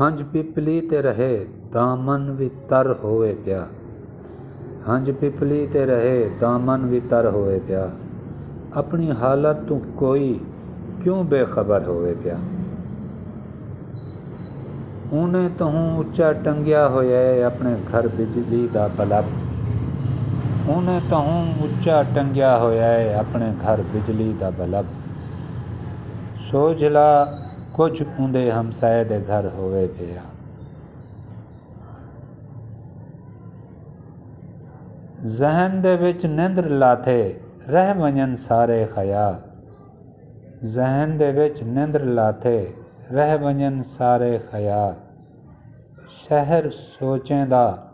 ਹੰਝ ਪਿਪਲੀ ਤੇ ਰਹੇ ਦਾਮਨ ਵੀ ਤਰ ਹੋਵੇ ਪਿਆ। ਹੰਝ ਪਿਪਲੀ ਤੇ ਰਹੇ ਦਾਮਨ ਵੀ ਤਰ ਹੋਵੇ ਪਿਆ। ਆਪਣੀ ਹਾਲਤ ਤੋਂ ਕੋਈ ਕਿਉਂ ਬੇਖਬਰ ਹੋਵੇ ਪਿਆ। ਉਹਨੇ ਤਹੂੰ ਉੱਚਾ ਟੰਗਿਆ ਹੋਇਆ ਆਪਣੇ ਘਰ ਬਿਜਲੀ ਦਾ ਬਲਬ। ਉਹਨੇ ਤਹੂੰ ਉੱਚਾ ਟੰਗਿਆ ਹੋਇਆ ਆਪਣੇ ਘਰ ਬਿਜਲੀ ਦਾ ਬਲਬ। ਸੋਝਲਾ ਕੁਝ ਉਹਦੇ ਹਮਸਾਏ ਦੇ ਘਰ ਹੋਵੇ ਪਿਆ। ਜ਼ਹਿਨ ਦੇ ਵਿੱਚ ਨਿੰਦਰ ਲਾਥੇ ਰਹਿ ਵञनि ਸਾਰੇ ਖਿਆਲ। ਜ਼ਹਿਨ ਦੇ ਵਿੱਚ ਨਿੰਦਰ ਲਾਥੇ ਰਹਿ ਵञनि ਸਾਰੇ ਖਿਆਲ। ਸ਼ਹਿਰ ਸੋਚੇਂਦਾ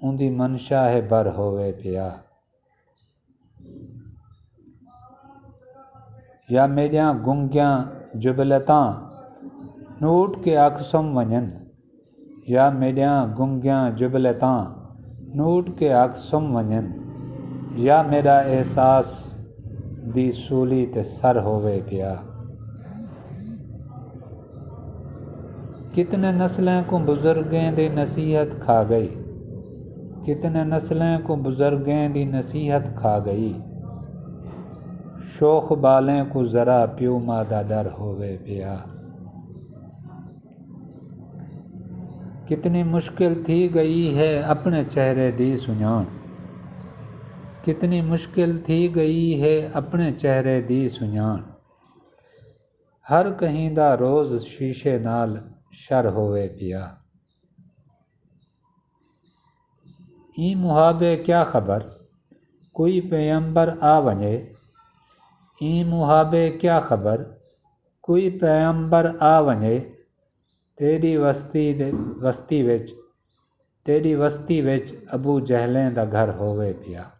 ਉਹਦੀ ਮਨਸ਼ਾ ਹੈ ਬਰ ਹੋਵੇ ਪਿਆ। ਜਾਂ ਮੇਰੀਆਂ ਗੁੰਗੀਆਂ ਜੁਬਲਤਾਂ ਨੂੰ ਉੱਠ ਕੇ ਅੱਖ ਸੁੰਮ ਵञनि। ਜਾਂ ਮੇਰੀਆਂ ਗੁੰਗੀਆਂ ਜੁਬਲਤਾਂ ਨੂੰ ਉੱਠ ਕੇ ਅੱਖ ਸੁੰਮ ਵञनि। ਜਾਂ ਮੇਰਾ ਅਹਿਸਾਸ ਦੀ ਸੂਲੀ ਤੇ ਸਰ ਹੋਵੇ ਪਿਆ। कितने नस्लें को बुजुर्गें दी नसीहत खा गई। कितने नस्लें को बुजुर्गें दी नसीहत खा गई। शोख बालें को ज़रा प्यो मां दा डर होवे पिया। कितनी मुश्किल थी गई है अपने चेहरे दी सुञाण। कितनी मुश्किल थी गई है अपने चेहरे दी सुञाण। हर कहीं दा रोज़ शीशे नाल शर होवे पिया। ई मुहाबे क्या खबर कोई पैगंबर आ वञे। ई मुहाबे क्या खबर कोई पैगंबर आ वञे। तेरी वस्ती विच अबू जहलें दा घर होवे पिया।